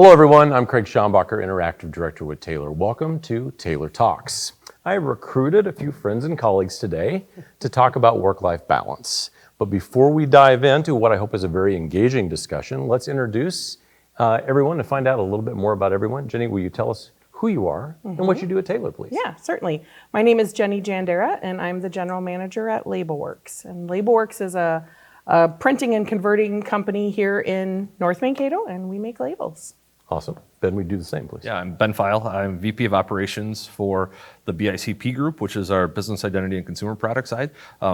Hello everyone, I'm Craig Schombacher, Interactive Director with Taylor. Welcome to Taylor Talks. I have recruited a few friends and colleagues today to talk about work-life balance. But before we dive into what I hope is a very engaging discussion, let's introduce everyone to find out a little bit more about everyone. Jenny, will you tell us who you are and what you do at Taylor, please? Yeah, certainly. My name is Jenny Jandera, and I'm the General Manager at LabelWorks. And LabelWorks is a printing and converting company here in North Mankato, and we make labels. Awesome. Ben, we do the same, please. Yeah, I'm Ben Feil. I'm VP of Operations for the BICP Group, which is our business identity and consumer product side,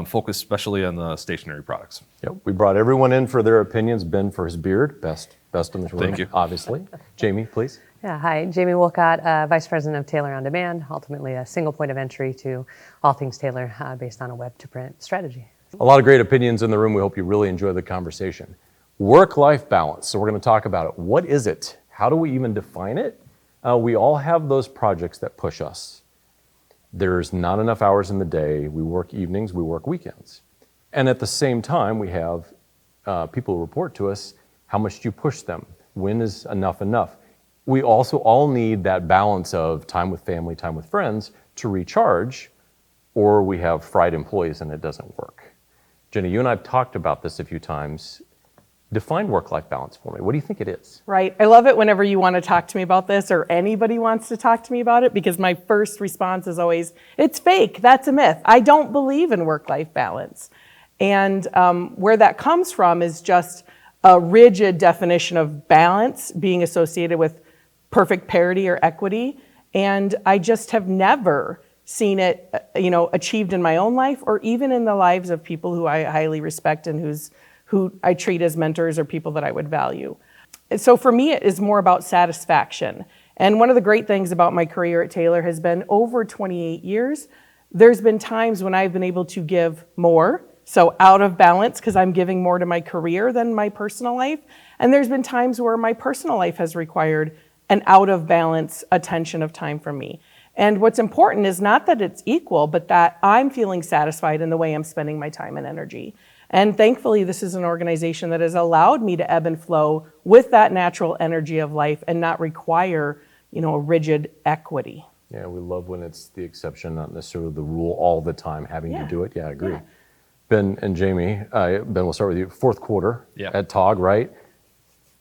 focused especially on the stationery products. Yep. We brought everyone in for their opinions. Ben for his beard, best in the room. Thank you. Obviously. Jamie, please. Yeah, hi, Jamie Wolcott, Vice President of Taylor On Demand, ultimately a single point of entry to all things Taylor based on a web-to-print strategy. A lot of great opinions in the room. We hope you really enjoy the conversation. Work-life balance. So we're going to talk about it. What is it? How do we even define it? We all have those projects that push us. There's not enough hours in the day. We work evenings, we work weekends. And at the same time, we have people who report to us, how much do you push them? When is enough enough? We also all need that balance of time with family, time with friends to recharge, or we have fried employees and it doesn't work. Jenny, you and I have talked about this a few times. Define work-life balance for me. What do you think it is? Right. I love it whenever you want to talk to me about this or anybody wants to talk to me about it, because my first response is always, it's fake. That's a myth. I don't believe in work-life balance. And where that comes from is just a rigid definition of balance being associated with perfect parity or equity. And I just have never seen it, achieved in my own life or even in the lives of people who I highly respect and who I treat as mentors or people that I would value. And so for me, it is more about satisfaction. And one of the great things about my career at Taylor has been over 28 years, there's been times when I've been able to give more, so out of balance because I'm giving more to my career than my personal life. And there's been times where my personal life has required an out of balance attention of time from me. And what's important is not that it's equal, but that I'm feeling satisfied in the way I'm spending my time and energy. And thankfully, this is an organization that has allowed me to ebb and flow with that natural energy of life and not require, a rigid equity. Yeah, we love when it's the exception, not necessarily the rule all the time, having to do it. Yeah, I agree. Yeah. Ben and Jamie, Ben, we'll start with you. Fourth quarter at TOG, right?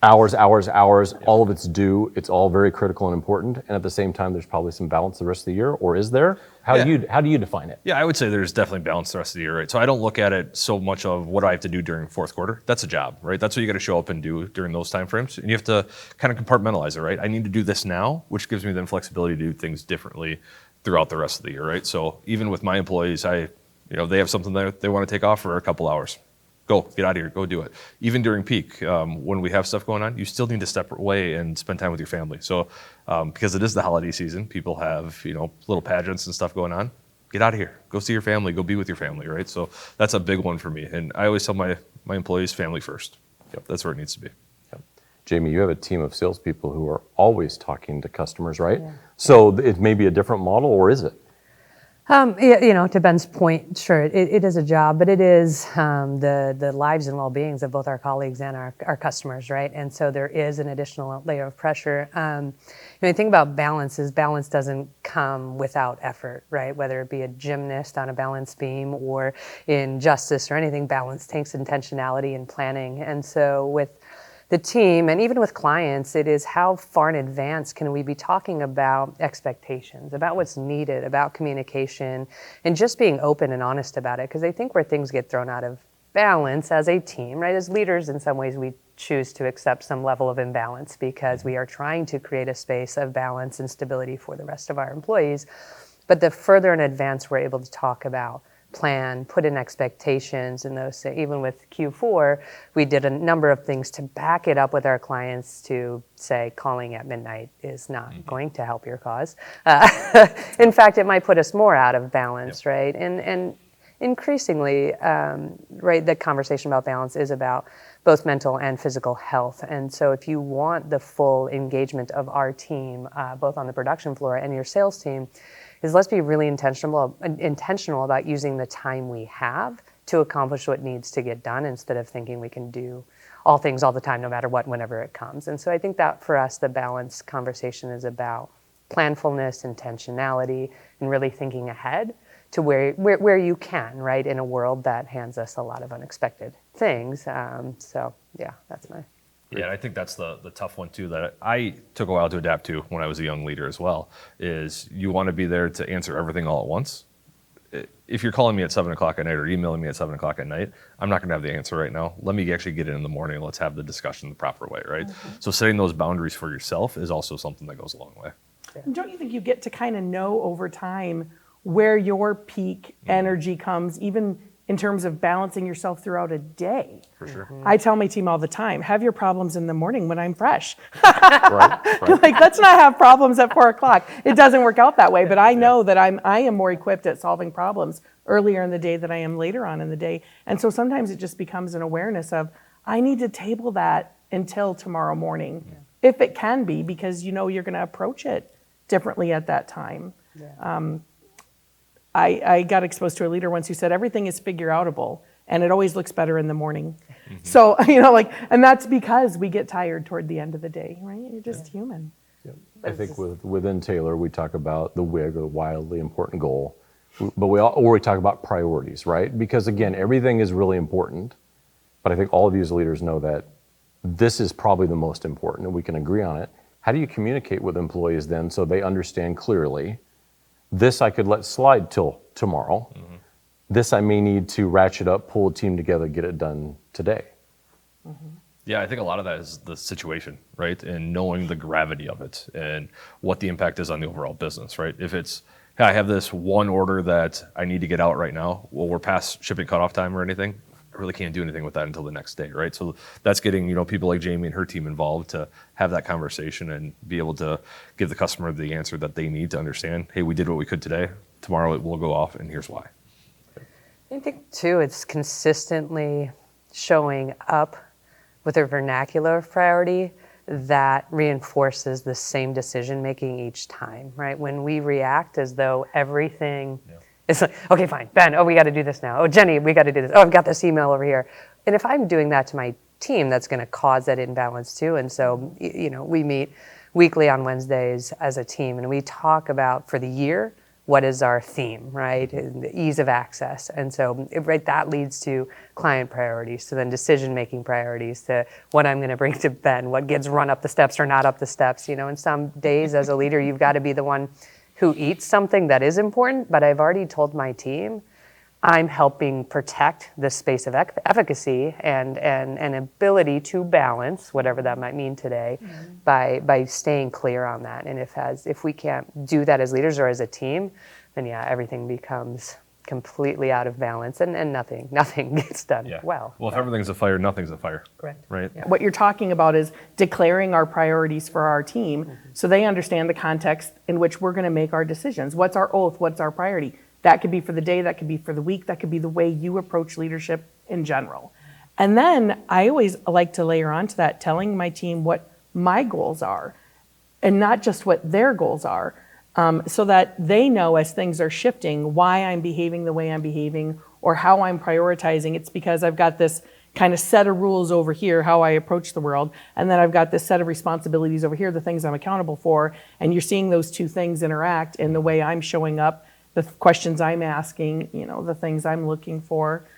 Hours, all of it's due. It's all very critical and important. And at the same time, there's probably some balance the rest of the year, or is there? How do you define it? Yeah, I would say there's definitely balance the rest of the year, right? So I don't look at it so much of what I have to do during fourth quarter. That's a job, right? That's what you got to show up and do during those time frames. And you have to kind of compartmentalize it, right? I need to do this now, which gives me then flexibility to do things differently throughout the rest of the year, right? So even with my employees, they have something that they want to take off for a couple hours. Go, get out of here, go do it. Even during peak, when we have stuff going on, you still need to step away and spend time with your family. So, because it is the holiday season, people have, little pageants and stuff going on. Get out of here, go see your family, go be with your family, right? So that's a big one for me. And I always tell my employees, family first. Yep, that's where it needs to be. Yep. Jamie, you have a team of salespeople who are always talking to customers, right? Yeah. So it may be a different model, or is it? To Ben's point, sure, it is a job, but it is the lives and well-beings of both our colleagues and our customers, right? And so there is an additional layer of pressure. The thing about balance is balance doesn't come without effort, right? Whether it be a gymnast on a balance beam or in justice or anything, balance takes intentionality and planning. And so with the team, and even with clients, it is how far in advance can we be talking about expectations, about what's needed, about communication, and just being open and honest about it. Because I think where things get thrown out of balance as a team, right, as leaders, in some ways we choose to accept some level of imbalance because we are trying to create a space of balance and stability for the rest of our employees. But the further in advance we're able to talk about, plan, put in expectations, and those, even with Q4, we did a number of things to back it up with our clients to say calling at midnight is not going to help your cause. In fact, it might put us more out of balance, right? And increasingly, right, the conversation about balance is about both mental and physical health. And so if you want the full engagement of our team, both on the production floor and your sales team, is let's be really intentional about using the time we have to accomplish what needs to get done instead of thinking we can do all things all the time, no matter what, whenever it comes. And so I think that for us, the balance conversation is about planfulness, intentionality, and really thinking ahead to where you can, right, in a world that hands us a lot of unexpected things. So yeah, that's my. Yeah, and I think that's the tough one too that I took a while to adapt to when I was a young leader as well, is you want to be there to answer everything all at once. If you're calling me at 7 o'clock at night or emailing me at 7 o'clock at night, I'm not going to have the answer right now. Let me actually get it in the morning and let's have the discussion the proper way, right? Mm-hmm. So setting those boundaries for yourself is also something that goes a long way. And don't you think you get to kind of know over time where your peak energy comes, even in terms of balancing yourself throughout a day? For sure. Mm-hmm. I tell my team all the time, have your problems in the morning when I'm fresh. Right. Like, let's not have problems at 4 o'clock. It doesn't work out that way, but I know that I am more equipped at solving problems earlier in the day than I am later on in the day. And so sometimes it just becomes an awareness of, I need to table that until tomorrow morning, if it can be, because you know you're going to approach it differently at that time. Yeah. I got exposed to a leader once who said everything is figure outable and it always looks better in the morning. Mm-hmm. So, and that's because we get tired toward the end of the day, right? You're just human. Yeah. I think within Taylor, we talk about the WIG, or the wildly important goal, but we talk about priorities, right? Because again, everything is really important, but I think all of you as leaders know that this is probably the most important and we can agree on it. How do you communicate with employees then so they understand clearly, this I could let slide till tomorrow. Mm-hmm. This I may need to ratchet up, pull a team together, get it done today. Mm-hmm. Yeah, I think a lot of that is the situation, right? And knowing the gravity of it and what the impact is on the overall business, right? If it's, hey, I have this one order that I need to get out right now, well, we're past shipping cutoff time or anything, I really can't do anything with that until the next day, right? So that's getting, people like Jamie and her team involved to have that conversation and be able to give the customer the answer that they need to understand, hey, we did what we could today, tomorrow it will go off and here's why. I think too, it's consistently showing up with a vernacular of priority that reinforces the same decision making each time, right? When we react as though everything it's like, okay, fine, Ben, oh, we got to do this now. Oh, Jenny, we got to do this. Oh, I've got this email over here. And if I'm doing that to my team, that's going to cause that imbalance too. And so, we meet weekly on Wednesdays as a team, and we talk about, for the year, what is our theme, right? And the ease of access. And so, that leads to client priorities, to then decision-making priorities, to what I'm going to bring to Ben, what gets run up the steps or not up the steps. And some days as a leader, you've got to be the one who eats something that is important, but I've already told my team I'm helping protect the space of efficacy and an ability to balance, whatever that might mean today, by staying clear on that. And if we can't do that as leaders or as a team, then everything becomes completely out of balance and nothing gets done well. Well, if everything's a fire, nothing's a fire. Correct. Right? Yeah. What you're talking about is declaring our priorities for our team so they understand the context in which we're going to make our decisions. What's our oath? What's our priority? That could be for the day, that could be for the week, that could be the way you approach leadership in general. And then I always like to layer onto that, telling my team what my goals are and not just what their goals are. So that they know as things are shifting why I'm behaving the way I'm behaving or how I'm prioritizing. It's because I've got this kind of set of rules over here, how I approach the world, and then I've got this set of responsibilities over here, the things I'm accountable for, and you're seeing those two things interact in the way I'm showing up, the questions I'm asking, the things I'm looking for,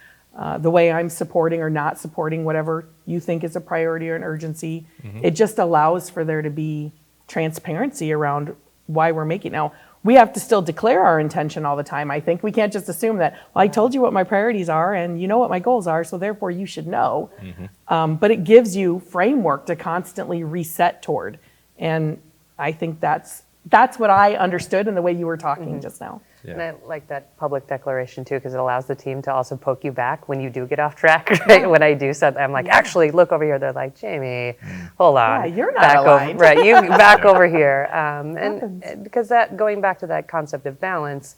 the way I'm supporting or not supporting whatever you think is a priority or an urgency. Mm-hmm. It just allows for there to be transparency around why we're making. Now, we have to still declare our intention all the time. I think we can't just assume that, well, I told you what my priorities are and you know what my goals are, so therefore you should know. Mm-hmm. But it gives you framework to constantly reset toward. And I think that's what I understood in the way you were talking just now. Yeah. And I like that public declaration too, because it allows the team to also poke you back when you do get off track, right? When I do something, I'm like, actually, look over here. They're like, Jamie, hold on. Yeah, you're not back aligned. over, right, you back over here. And because that, going back to that concept of balance,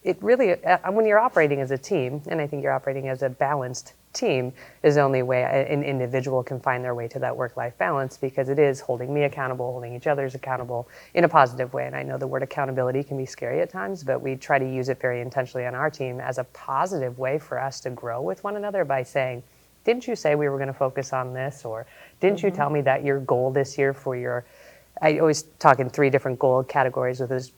it really, when you're operating as a team, and I think you're operating as a balanced team, is the only way an individual can find their way to that work-life balance, because it is holding me accountable, holding each other's accountable in a positive way. And I know the word accountability can be scary at times, but we try to use it very intentionally on our team as a positive way for us to grow with one another by saying, didn't you say we were going to focus on this? Or didn't you tell me that your goal this year for your, I always talk in 3 different goal categories with this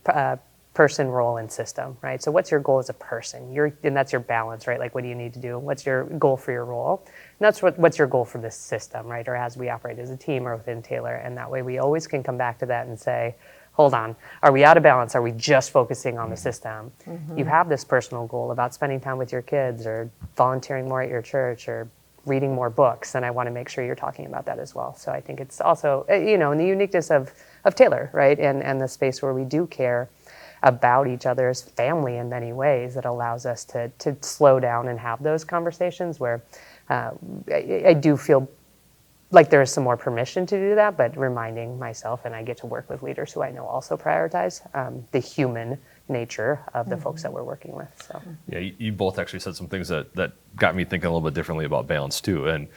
person, role, and system, right? So what's your goal as a person? And that's your balance, right? Like, what do you need to do? What's your goal for your role? And that's what's your goal for this system, right? Or as we operate as a team or within Taylor. And that way we always can come back to that and say, hold on, are we out of balance? Are we just focusing on the system? You have this personal goal about spending time with your kids or volunteering more at your church or reading more books, and I want to make sure you're talking about that as well. So I think it's also, in the uniqueness of Taylor, right? And the space where we do care about each other's family in many ways that allows us to slow down and have those conversations where I do feel like there is some more permission to do that, but reminding myself, and I get to work with leaders who I know also prioritize the human nature of the folks that we're working with. So Yeah, you both actually said some things that got me thinking a little bit differently about balance too. And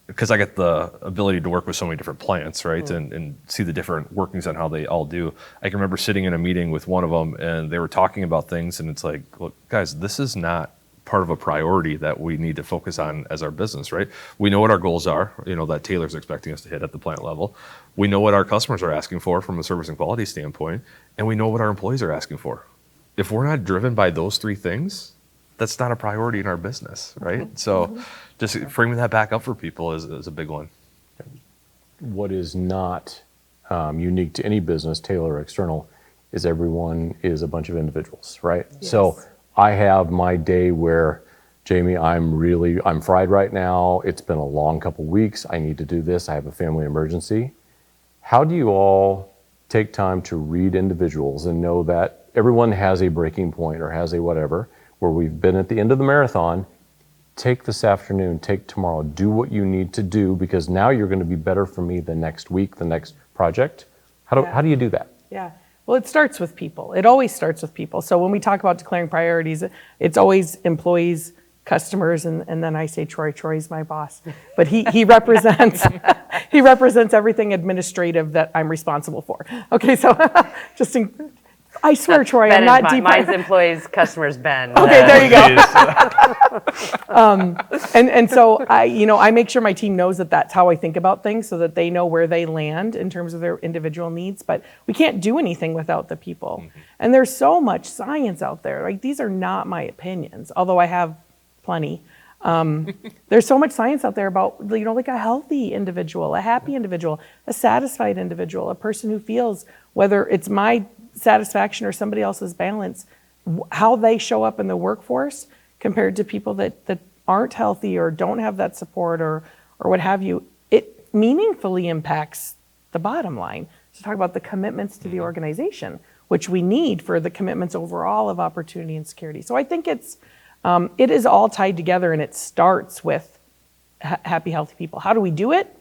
because I get the ability to work with so many different plants, right, and see the different workings on how they all do. I can remember sitting in a meeting with one of them, and they were talking about things, and it's like, look, guys, this is not part of a priority that we need to focus on as our business, right? We know what our goals are, that Taylor's expecting us to hit at the plant level. We know what our customers are asking for from a service and quality standpoint, and we know what our employees are asking for. If we're not driven by those 3 things, that's not a priority in our business, right? So just framing that back up for people is a big one. What is not unique to any business, Taylor or external, is everyone is a bunch of individuals, right? Yes. So I have my day where, Jamie, I'm fried right now. It's been a long couple weeks. I need to do this. I have a family emergency. How do you all take time to read individuals and know that everyone has a breaking point or has a whatever, where we've been at the end of the marathon? Take this afternoon, take tomorrow, do what you need to do, because now you're going to be better for me the next week, the next project. How do you do that? Yeah. Well, it starts with people. It always starts with people. So when we talk about declaring priorities, it's always employees, customers, and then I say Troy. Troy's my boss, but he represents he represents everything administrative that I'm responsible for. Okay, so I swear, Troy, Ben I'm not is deep. mine's employees, customers, Ben. Okay, there you go. And so I make sure my team knows that that's how I think about things, so that they know where they land in terms of their individual needs. But we can't do anything without the people. And there's so much science out there. Like, these are not my opinions, although I have plenty. There's so much science out there about, like a healthy individual, a happy individual, a satisfied individual, a person who feels, whether it's my satisfaction or somebody else's balance, how they show up in the workforce compared to people that aren't healthy or don't have that support or what have you. It meaningfully impacts the bottom line. So talk about the commitments to the organization, which we need for the commitments overall of opportunity and security. So I think it is all tied together, and it starts with happy, healthy people. How do we do it?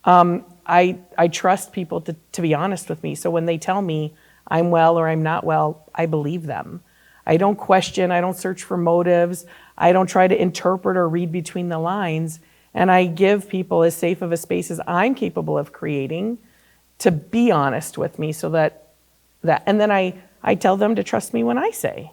I trust people to be honest with me. So when they tell me I'm well or I'm not well, I believe them. I don't question, I don't search for motives, I don't try to interpret or read between the lines, and I give people as safe of a space as I'm capable of creating to be honest with me, so that and then I tell them to trust me when I say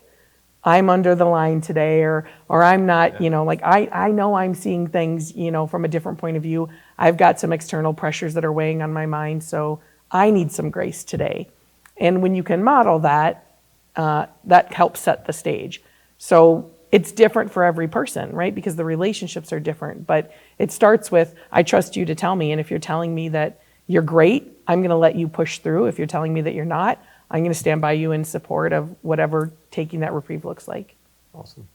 I'm under the line today, or I'm not, like I know I'm seeing things, from a different point of view. I've got some external pressures that are weighing on my mind, so I need some grace today. And when you can model that, that helps set the stage. So it's different for every person, right? Because the relationships are different. But it starts with, I trust you to tell me. And if you're telling me that you're great, I'm going to let you push through. If you're telling me that you're not, I'm going to stand by you in support of whatever taking that reprieve looks like. Awesome.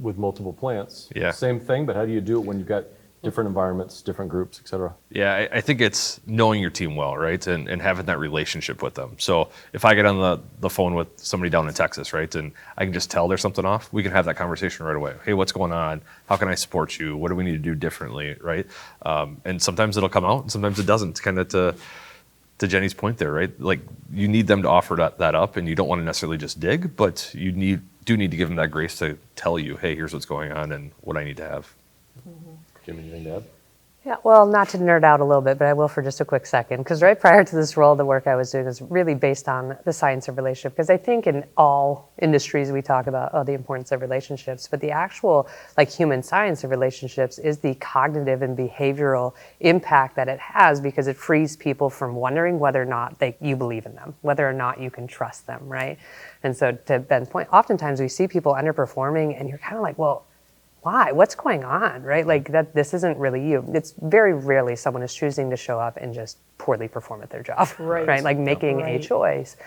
With multiple plants, Yeah. same thing, but how do you do it when you've got different environments, different groups, et cetera? Yeah, I think it's knowing your team well, right? And having that relationship with them. So if I get on the phone with somebody down in Texas, right, and I can just tell there's something off, we can have that conversation right away. Hey, what's going on? How can I support you? What do we need to do differently, right? And sometimes it'll come out and sometimes it doesn't, kind of to Jenny's point there, right? Like, you need them to offer that up, and you don't want to necessarily just dig, but you do need to give them that grace to tell you, hey, here's what's going on and what I need to have. Jim, anything to add? Yeah, well, not to nerd out a little bit, but I will for just a quick second. Because right prior to this role, the work I was doing was really based on the science of relationship. Because I think in all industries we talk about the importance of relationships, but the actual like human science of relationships is the cognitive and behavioral impact that it has, because it frees people from wondering whether or not you believe in them, whether or not you can trust them, right? And so to Ben's point, oftentimes we see people underperforming, and you're kind of like, well, why? What's going on, right? Like that, this isn't really you. It's very rarely someone is choosing to show up and just poorly perform at their job, right? Like making a choice.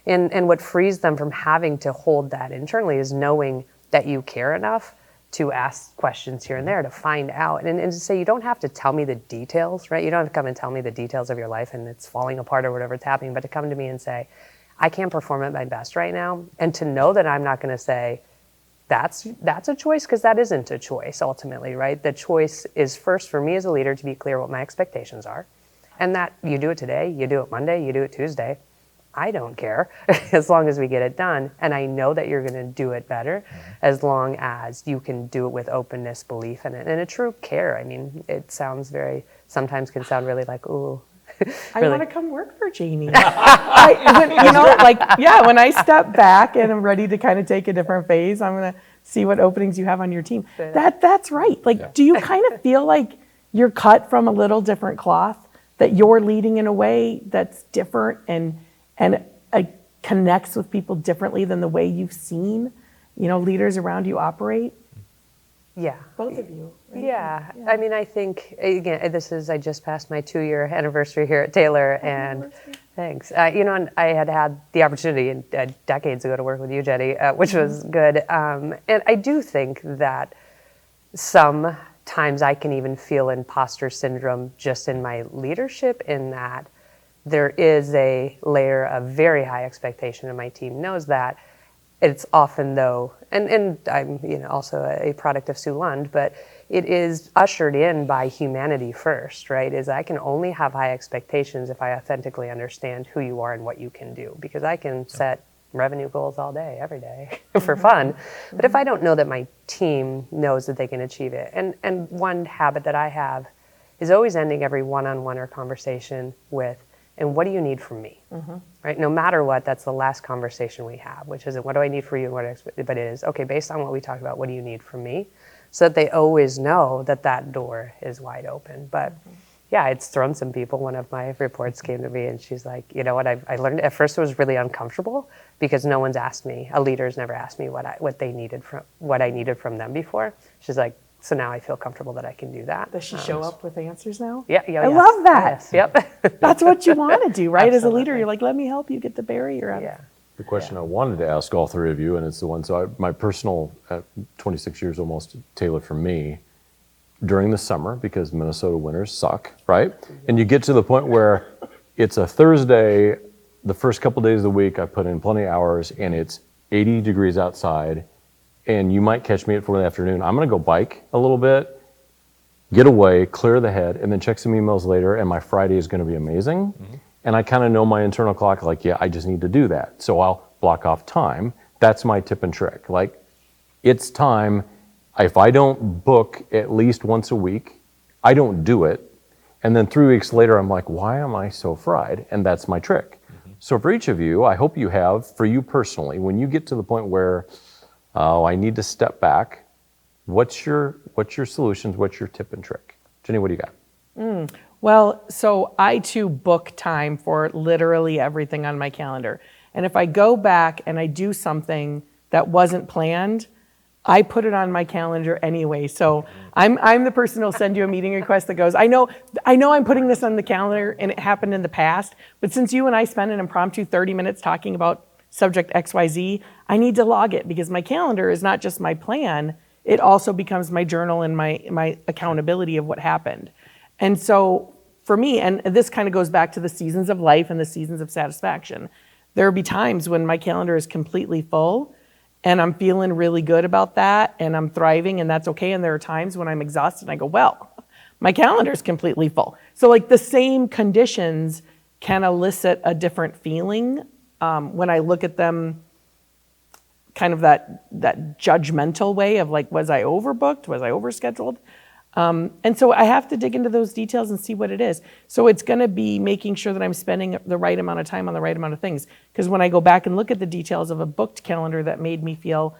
And what frees them from having to hold that internally is knowing that you care enough to ask questions here and there to find out. And to say, you don't have to tell me the details, right? You don't have to come and tell me the details of your life and it's falling apart or whatever's happening, but to come to me and say, I can't perform at my best right now. And to know that I'm not going to say, that's a choice, because that isn't a choice ultimately, right? The choice is first for me as a leader to be clear what my expectations are, and that you do it today, you do it Monday, you do it Tuesday. I don't care as long as we get it done, and I know that you're going to do it better as long as you can do it with openness, belief, and a true care. I mean, it sounds sometimes can sound really like, ooh. I want to come work for Janie. When I step back and I'm ready to kind of take a different phase, I'm going to see what openings you have on your team. That's right. Like, do you kind of feel like you're cut from a little different cloth, that you're leading in a way that's different and connects with people differently than the way you've seen, leaders around you operate? Yeah. Both of you. Right? Yeah. I mean, I think, again, I just passed my 2-year anniversary here at Taylor, and thanks. And I had the opportunity decades ago to work with you, Jenny, which was good. And I do think that sometimes I can even feel imposter syndrome just in my leadership, in that there is a layer of very high expectation, and my team knows that. It's often, though, and I'm also a product of Sue Lund, but it is ushered in by humanity first, right? Is I can only have high expectations if I authentically understand who you are and what you can do, because I can set revenue goals all day, every day for fun. But if I don't know that my team knows that they can achieve it, and one habit that I have is always ending every one-on-one or conversation with, and what do you need from me? Right? No matter what, that's the last conversation we have, which isn't what do I need for you, but it is, okay, based on what we talked about, what do you need from me? So that they always know that door is wide open. But yeah, it's thrown some people. One of my reports came to me and she's like, you know what, I learned, at first it was really uncomfortable because no one's asked me, a leader's never asked me what I needed from them before. She's like, so now I feel comfortable that I can do that. Does she show up with answers now? Yeah, I love that. Yes, yep. That's what you want to do, right? As a leader, you're like, let me help you get the barrier out. Yeah. The question I wanted to ask all three of you, and it's the one, my personal 26 years almost Taylor for me, during the summer, because Minnesota winters suck, right? And you get to the point where it's a Thursday, the first couple days of the week, I put in plenty of hours, and it's 80 degrees outside, and you might catch me at 4 in the afternoon. I'm gonna go bike a little bit, get away, clear the head, and then check some emails later, and my Friday is gonna be amazing. And I kind of know my internal clock, like, yeah, I just need to do that. So I'll block off time. That's my tip and trick. Like, it's time. If I don't book at least once a week, I don't do it. And then 3 weeks later, I'm like, why am I so fried? And that's my trick. So for each of you, I hope you have, for you personally, when you get to the point where, I need to step back, what's your solutions? What's your tip and trick? Jenny, what do you got? Well, so I too book time for literally everything on my calendar. And if I go back and I do something that wasn't planned, I put it on my calendar anyway. So I'm the person who'll send you a meeting request that goes, I know I'm putting this on the calendar and it happened in the past, but since you and I spent an impromptu 30 minutes talking about subject XYZ, I need to log it, because my calendar is not just my plan, it also becomes my journal and my accountability of what happened. And so for me, and this kind of goes back to the seasons of life and the seasons of satisfaction, there will be times when my calendar is completely full and I'm feeling really good about that and I'm thriving and that's okay. And there are times when I'm exhausted and I go, well, my calendar is completely full. So like the same conditions can elicit a different feeling when I look at them kind of that judgmental way of like, was I overbooked? Was I overscheduled? And so I have to dig into those details and see what it is. So it's going to be making sure that I'm spending the right amount of time on the right amount of things. Because when I go back and look at the details of a booked calendar that made me feel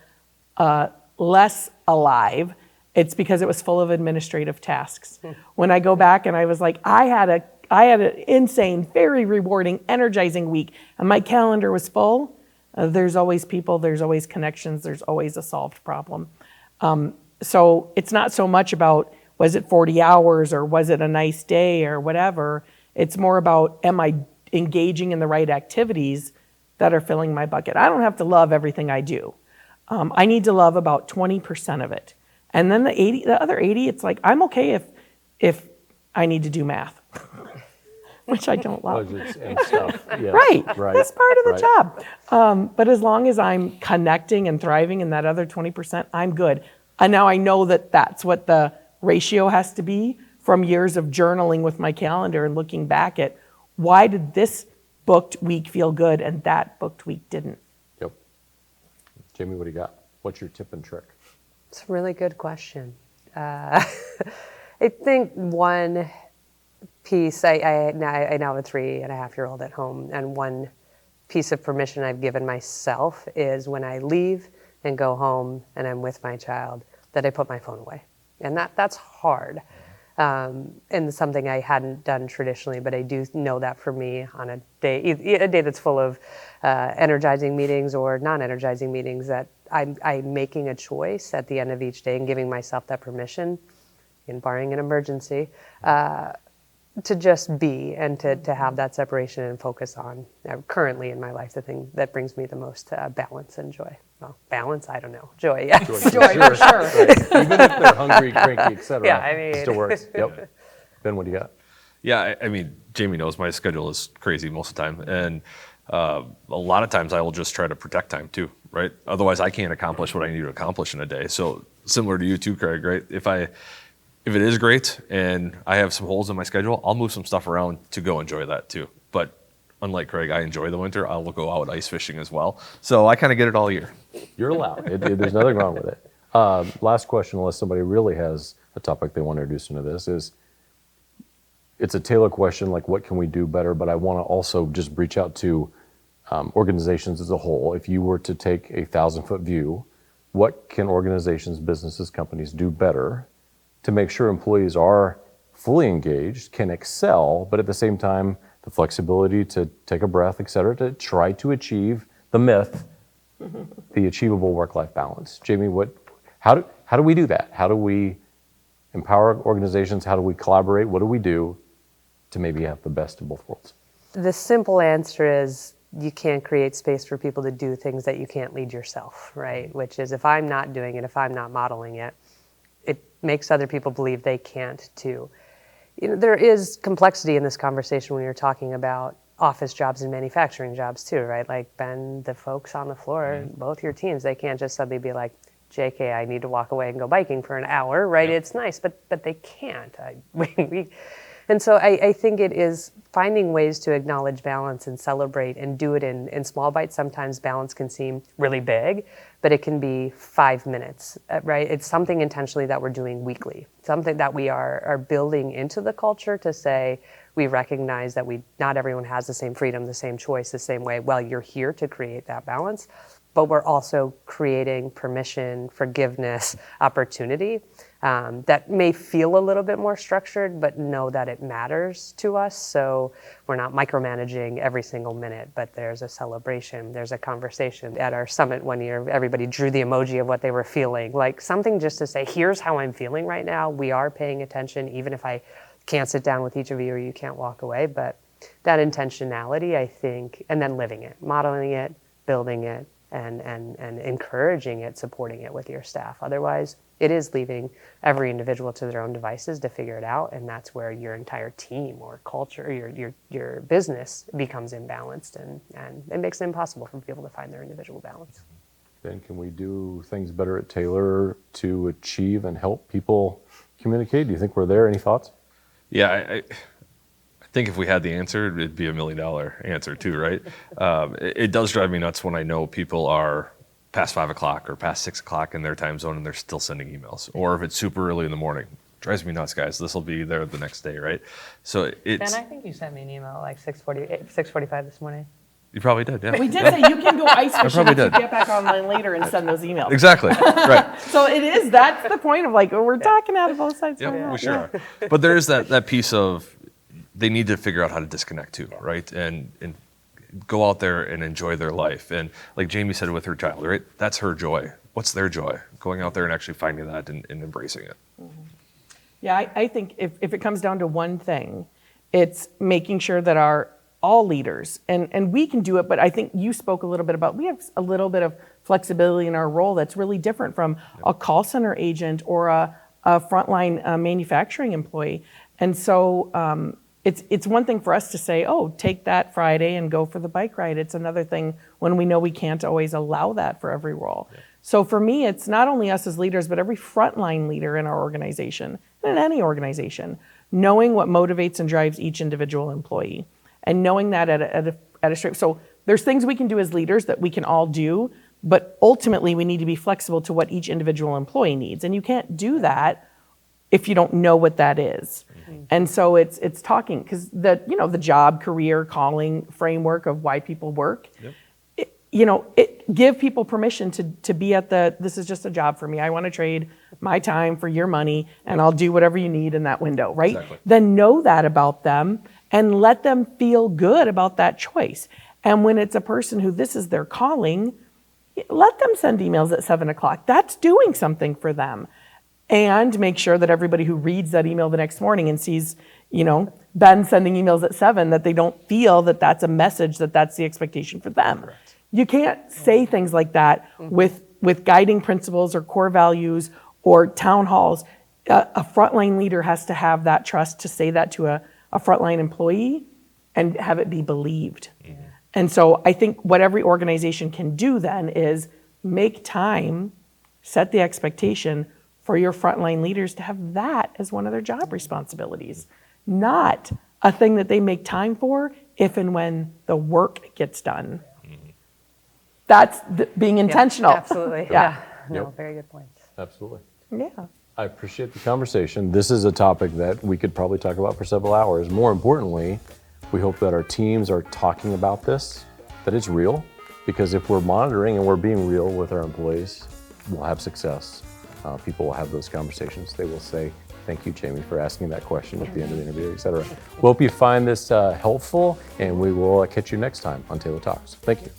less alive, it's because it was full of administrative tasks. When I go back and I was like, I had an insane, very rewarding, energizing week, and my calendar was full. There's always people, there's always connections, there's always a solved problem. So it's not so much about, was it 40 hours or was it a nice day or whatever. It's more about, am I engaging in the right activities that are filling my bucket? I don't have to love everything I do. I need to love about 20% of it. And then the other 80, it's like, I'm okay if I need to do math, which I don't love. Budgets and stuff. Yes. Right, Right. that's part of the Right. job. But as long as I'm connecting and thriving in that other 20%, I'm good. And now I know that that's what the ratio has to be from years of journaling with my calendar and looking back at why did this booked week feel good and that booked week didn't. Yep. Jamie, what do you got? What's your tip and trick? It's a really good question. I think one piece, I now have a 3.5-year-old at home, and one piece of permission I've given myself is when I leave and go home and I'm with my child, that I put my phone away. And that's hard. And something I hadn't done traditionally, but I do know that for me on a day that's full of energizing meetings or non-energizing meetings, that I'm making a choice at the end of each day and giving myself that permission, and barring an emergency, to just be and to have that separation and focus on currently in my life the thing that brings me the most balance and joy. Well, balance, I don't know. Joy, yeah. Joy, for sure. Right. Even if they're hungry, cranky, et cetera, Yeah, I mean- it still works. Yep. Ben, what do you got? Yeah, I mean, Jamie knows my schedule is crazy most of the time, and a lot of times I will just try to protect time too, right? Otherwise, I can't accomplish what I need to accomplish in a day. So similar to you too, Craig, right? If it is great and I have some holes in my schedule, I'll move some stuff around to go enjoy that too. But unlike Craig, I enjoy the winter. I will go out ice fishing as well. So I kind of get it all year. You're allowed. There's nothing wrong with it. Last question, unless somebody really has a topic they want to introduce into this, is it's a Taylor question, like what can we do better? But I want to also just reach out to organizations as a whole. If you were to take a 1,000-foot view, what can organizations, businesses, companies do better to make sure employees are fully engaged, can excel, but at the same time, the flexibility to take a breath, et cetera, to try to achieve the myth, the achievable work-life balance. Jamie, how do we do that? How do we empower organizations? How do we collaborate? What do we do to maybe have the best of both worlds? The simple answer is you can't create space for people to do things that you can't lead yourself, right? Which is, if I'm not doing it, if I'm not modeling it, it makes other people believe they can't too. You know, there is complexity in this conversation when you're talking about office jobs and manufacturing jobs too, right? Like, Ben, the folks on the floor, both your teams, they can't just suddenly be like, JK, I need to walk away and go biking for an hour, right? Yep. It's nice, but they can't. And so I think it is finding ways to acknowledge balance and celebrate and do it in small bites. Sometimes balance can seem really big, but it can be 5 minutes, right? It's something intentionally that we're doing weekly, something that we are building into the culture to say, we recognize that not everyone has the same freedom, the same choice, the same way. Well, you're here to create that balance, but we're also creating permission, forgiveness, opportunity that may feel a little bit more structured, but know that it matters to us. So we're not micromanaging every single minute, but there's a celebration, there's a conversation. At our summit one year, everybody drew the emoji of what they were feeling, like something just to say, here's how I'm feeling right now. We are paying attention, even if I can't sit down with each of you or you can't walk away. But that intentionality, I think, and then living it, modeling it, building it, and encouraging it, supporting it with your staff. Otherwise, it is leaving every individual to their own devices to figure it out, and that's where your entire team or culture, your business becomes imbalanced, and it makes it impossible for people to find their individual balance. Ben, can we do things better at Taylor to achieve and help people communicate? Do you think we're there? Any thoughts? Yeah, I think if we had the answer, it'd be $1 million answer too, right? It does drive me nuts when I know people are past 5 o'clock or past 6 o'clock in their time zone and they're still sending emails. Or if it's super early in the morning, Drives me nuts, guys. This will be there the next day, right? So it's, Ben, I think you sent me an email at like 6:45 this morning. you probably did, yeah. We did say you can go ice fishing probably if you did. get back online later and send those emails. Exactly, right. So that's the point of like, we're talking out of both sides. Yep, right now. we sure are. But there is that piece of they need to figure out how to disconnect too, right? And go out there and enjoy their life. And like Jamie said with her child, right? That's her joy. What's their joy? Going out there and actually finding that and embracing it. Yeah, I think if it comes down to one thing, it's making sure that all leaders, and we can do it, but I think you spoke a little bit about, we have a little bit of flexibility in our role that's really different from a call center agent or a frontline manufacturing employee. And so it's one thing for us to say, oh, take that Friday and go for the bike ride. It's another thing when we know we can't always allow that for every role. Yeah. So for me, it's not only us as leaders, but every frontline leader in our organization, and in any organization, knowing what motivates and drives each individual employee. And knowing that at a straight, so there's things we can do as leaders that we can all do, but ultimately we need to be flexible to what each individual employee needs. And you can't do that if you don't know what that is. Mm-hmm. And so it's talking, because the job, career, calling framework of why people work, yep. It give people permission to be at this is just a job for me. I want to trade my time for your money, and I'll do whatever you need in that window, right? Exactly. Then know that about them and let them feel good about that choice. And when it's a person who this is their calling, let them send emails at 7:00. That's doing something for them. And make sure that everybody who reads that email the next morning and sees, Ben sending emails at 7, that they don't feel that that's a message, that's the expectation for them. Correct. You can't say things like that with guiding principles or core values or town halls. A frontline leader has to have that trust to say that to a frontline employee and have it be believed. Mm-hmm. And so I think what every organization can do then is make time, set the expectation for your frontline leaders to have that as one of their job responsibilities, not a thing that they make time for if and when the work gets done. That's being intentional. Yep, absolutely. Yeah. No, very good points. Absolutely. Yeah. I appreciate the conversation. This is a topic that we could probably talk about for several hours. More importantly, we hope that our teams are talking about this, that it's real, because if we're monitoring and we're being real with our employees, we'll have success. People will have those conversations. They will say, thank you, Jamie, for asking that question at the end of the interview, et cetera. We hope you find this helpful, and we will catch you next time on Taylor Talks. Thank you.